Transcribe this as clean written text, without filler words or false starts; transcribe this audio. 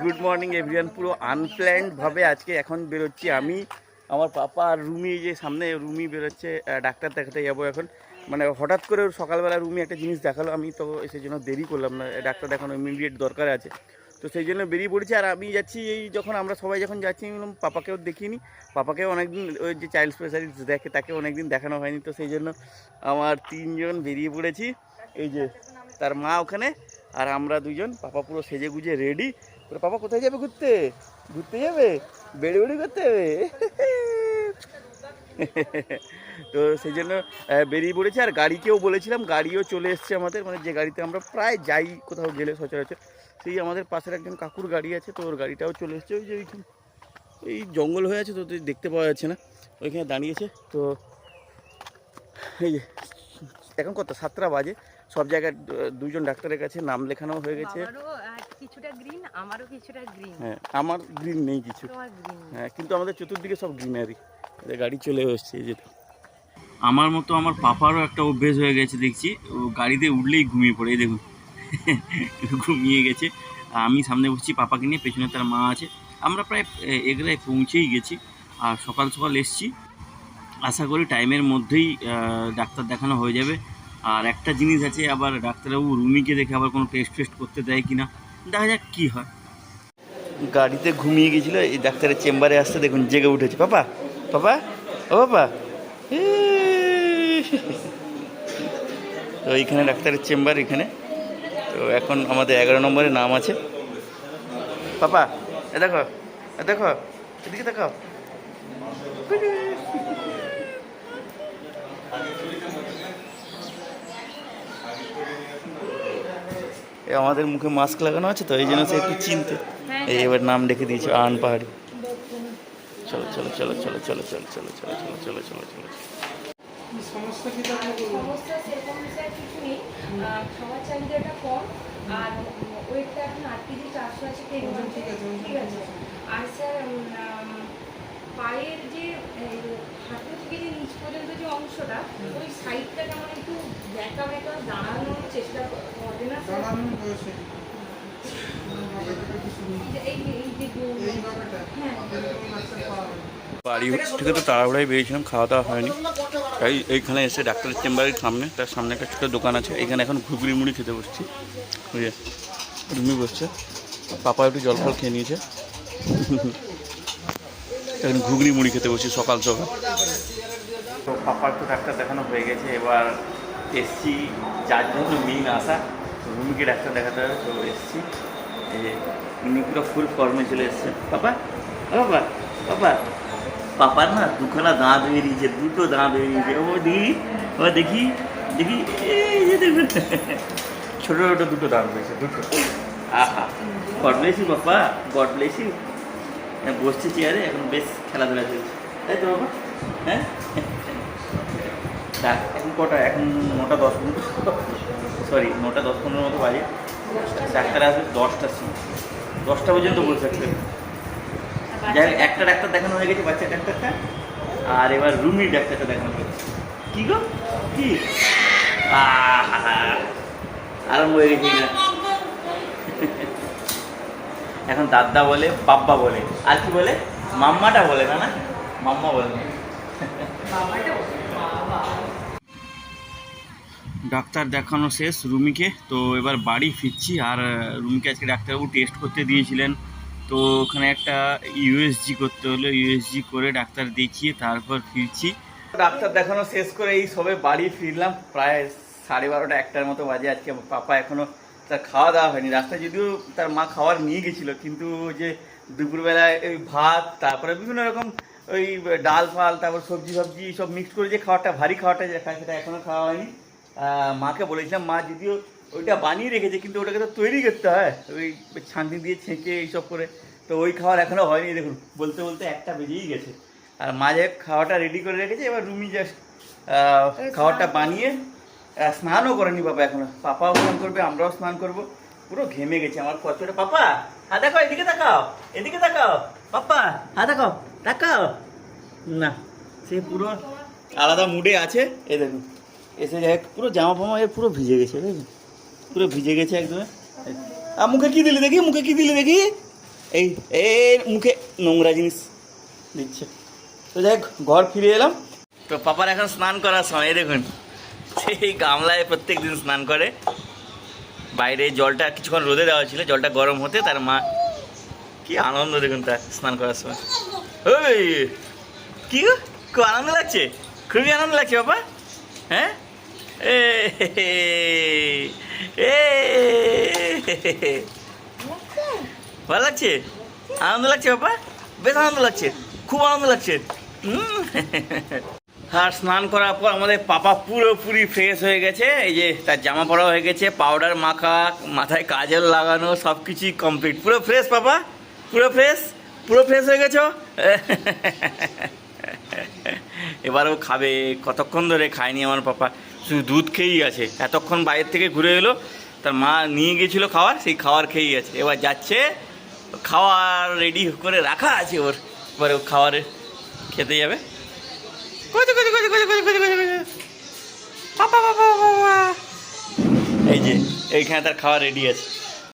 Good morning everyone. পুরো আনপ্ল্যান্ডভাবে আজকে এখন বেরোচ্ছি আমি, আমার পাপা আর রুমি। যে সামনে রুমি বেরোচ্ছে ডাক্তার দেখাতে যাবো এখন। মানে হঠাৎ করে সকালবেলা রুমি একটা জিনিস দেখালো, আমি তো সেই জন্য দেরি করলাম না, ডাক্তার দেখানো ইমিডিয়েট দরকার আছে, তো সেই জন্য বেরিয়ে পড়েছি। আর আমি যাচ্ছি এই যখন আমরা সবাই যখন যাচ্ছি, পাপাকেও দেখিনি, পাপাকেও অনেকদিন ওই যে চাইল্ড স্পেশালিস্ট দেখে তাকে অনেকদিন দেখানো হয়নি, তো সেই জন্য আমার তিনজন বেরিয়ে পড়েছি। এই যে তার মা ওখানে, আর আমরা দুজন। পাপা পুরো সেজে গুজে রেডি। পাপা কোথায় যাবে? ঘুরতে ঘুরতে যাবে, বেড়ে বেড়ে করতে হবে। তো সেই জন্য বেরিয়ে পড়েছি। আর গাড়িকেও বলেছিলাম, গাড়িও চলে এসছে আমাদের, মানে যে গাড়িতে আমরা প্রায় যাই কোথাও গেলে সচরাচর, সেই আমাদের পাশের একজন কাকুর গাড়ি আছে, তো ওর গাড়িটাও চলে এসছে। ওই যে ওইখানে এই জঙ্গল হয়ে আছে, তো দেখতে পাওয়া যাচ্ছে না, ওইখানে দাঁড়িয়েছে। তো এই যে এখন কত 7টা বাজে, সব জায়গায় দুজন ডাক্তারের কাছে নাম লেখানো হয়ে গেছে। কিছুটা গ্রিন, আমারও কিছুটা গ্রিন। হ্যাঁ, আমার গ্রিন নেই কিছু, হ্যাঁ, কিন্তু আমাদের চতুর্দিকে সব গ্রিনারি। গাড়ি চলে এসছে। এই যে আমার মতো আমার পাপারও একটা অভ্যেস হয়ে গেছে দেখছি, ও গাড়িতে উঠলেই ঘুমিয়ে পড়ে। এই দেখুন ঘুমিয়ে গেছে। আমি সামনে বসছি পাপাকে নিয়ে, পেছনে তার মা আছে। আমরা প্রায় এগরায় পৌঁছেই গেছি, আর সকাল সকাল এসছি। আশা করি টাইমের মধ্যেই ডাক্তার দেখানো হয়ে যাবে। আর একটা জিনিস আছে, আবার ডাক্তারবাবু রুমিকে দেখে আবার কোনো টেস্ট করতে দেয় কি না, দেখা যাক কী হয়। গাড়িতে ঘুমিয়ে গেছিলো, এই ডাক্তারের চেম্বারে আসতে দেখুন জেগে উঠেছে। পাপা, পাপা, ও পাপা। তো এইখানে ডাক্তারের চেম্বার এখানে। তো এখন আমাদের 11 নম্বরে নাম আছে। পাপা দেখো, দেখো এদিকে দেখো। আমাদের মুখে মাস্ক লাগানো আছে, তো এই জন্য সে একটু চিনতে। এই এবার নাম ডেকে দিয়েছে আন পাহাড়ি। চলো চলো চলো চলো চলো চলো চলো চলো চলো চলো চলো চলো। সমস্যা সেরকম স্যার কিছু নেই, খাওয়ার চাহিদাটা কম, আর ওয়েটটা এখন 8 কেজি 400 আছে। ঠিক আছে। আর স্যার পায়ের যে হাঁটু থেকে যে নিচ পর্যন্ত যে অংশটা, ওই সাইডটা কেমন একটু ব্যাকা ব্যাকা দাঁড়ানোর চেষ্টা করে না স্যার? বাড়ি থেকে তো তাড়াহুড়াই বেরিয়েছিলাম, খাওয়া দাওয়া হয়নি, তাই এইখানে এসে ডাক্তারের চেম্বারের সামনে, তার সামনে একটা ছোটো দোকান আছে, এখানে এখন ঘুগনি মুড়ি খেতে বসছি। বুঝে রুমি বসছে, পাপা একটু জল ফল খেয়ে নিয়েছে, এখন ঘুগনি মুড়ি খেতে বসছি সকাল সকাল। তো পাপার তো ডাক্তার দেখানো হয়ে গেছে, এবার এসছি যার জন্য মেইন আসা, রুমিকে ডাক্তার দেখাতে হবে, তো এসছি। এই যে উনি পুরো ফুল ফর্মে চলে এসছে। পাপা, পাপা, পাপা, পাপার না দুখানা দাঁত বেরিয়েছে, দুটো দাঁত বেরিয়েছে। ও দেখি, ও দেখি দেখি, এই যে দেখুন ছোটো ছোটো দুটো দাঁত বেরিয়েছে, দুটো। আহা, God bless you papa, God bless you. বসছি চেয়ারে, এখন বেশ খেলাধুলা চলছে, তাই তো বাবা? হ্যাঁ, এখন কটা? এখন 9টা 10 মিনিট, সরি 9টা 10-15 মতো বাজে। ডাক্তার আসবে 10টার সময়, 10টা পর্যন্ত বসে থাকবে। যাই হোক, একটা ডাক্তার দেখানো হয়ে গেছে, বাচ্চা ডাক্তারটা, আর এবার রুমির ডাক্তারটা দেখানো হয়ে গেছে। কী গো কী আরম্ভ হয়ে গেছে না। এখন দাদা বলে, বাব্বা বলে, আর কি বলে? মাম্মাটা বলে না, না মাম্মা বলে না। ডাক্তার দেখানো শেষ রুমিকে, তো এবার বাড়ি ফিরছি। আর রুমিকে আজকে ডাক্তারবাবু টেস্ট করতে দিয়েছিলেন, তো ওখানে একটা ইউএসজি করতে হলো, ইউএসজি করে ডাক্তার দেখিয়ে তারপর ফিরছি। ডাক্তার দেখানো শেষ করে এই সবে বাড়ি ফিরলাম, প্রায় 12:30 1টার মতো বাজে। আজকে পাপা এখনও তার খাওয়া দাওয়া হয়নি। রাস্তায় যদিও তার মা খাবার নিয়ে গেছিলো, কিন্তু যে দুপুরবেলায় ওই ভাত, তারপরে বিভিন্ন রকম ওই ডাল ফাল, তারপর সবজি সবজি সব মিক্স করে যে খাবারটা, ভারী খাবারটা যে খায়, সেটা এখনও খাওয়া হয়নি। মাকে বলেছিলাম, মা যদিও ওইটা বানিয়ে রেখেছে, কিন্তু ওটাকে তো তৈরি করতে হয়, ওই ছাঁকনি দিয়ে ছেঁকে এইসব করে, তো ওই খাবার এখনও হয়নি। দেখুন বলতে বলতে 1টা বেজেই গেছে। আর মা যে খাওয়াটা রেডি করে রেখেছে, এবার রুমি জাস্ট খাবারটা বানিয়ে, স্নানও করেনি বাবা এখনো। পাপাও স্নান করবে, আমরাও স্নান করবো। পুরো ঘেমে গেছে আমার কচুটা। পাপা হ্যাঁ দেখো, এদিকে তাকাও, এদিকে তাকাও, পাপা হ্যাঁ দেখাও, তাকাও না, সে পুরো আলাদা মুডে আছে। এই দেখুন এসে যায়, পুরো জামা ফামা পুরো ভিজে গেছে, বুঝলি, পুরো ভিজে গেছে একদম। আর মুখে কী দিলি দেখি, মুখে কী দিলি দেখি, এই মুখে নোংরা জিনিস দিচ্ছে। তো যাই হোক, ঘর ফিরে এলাম। তো পাপার এখন স্নান করার সময়, দেখুন সেই গামলায় প্রত্যেক দিন স্নান করে। বাইরে জলটা কিছুক্ষণ রোদে দেওয়া ছিল, জলটা গরম হতে তার মা, কি আনন্দ দেখুন তার স্নান করার সময়। ওই কি গো, খুব আনন্দ লাগছে, খুবই আনন্দ লাগছে বাবা। হ্যাঁ ভালো লাগছে, আনন্দ লাগছে বাবা, বেশ আনন্দ লাগছে, খুব আনন্দ লাগছে। আর স্নান করার পর আমাদের পাপা পুরোপুরি ফ্রেশ হয়ে গেছে। এই যে তার জামা পরা হয়ে গেছে, পাউডার মাখা, মাথায় কাজল লাগানো, সব কিছুই কমপ্লিট, পুরো ফ্রেশ পাপা, পুরো ফ্রেশ, পুরো ফ্রেশ হয়ে গেছো। এবারও খাবে, কতক্ষণ ধরে খায়নি আমার পাপা, শুধু দুধ খেয়েই আছে। এতক্ষণ বাইরের থেকে ঘুরে এলো, তার মা নিয়ে গেছিলো খাবার, সেই খাবার খেয়েই আছে। এবার যাচ্ছে, খাওয়ার রেডি করে রাখা আছে ওর, এবারে ও খাওয়ারে খেতে যাবে। পাপা পাপা পাপা, এই যে এইখানে তার খাওয়া রেডি আছে।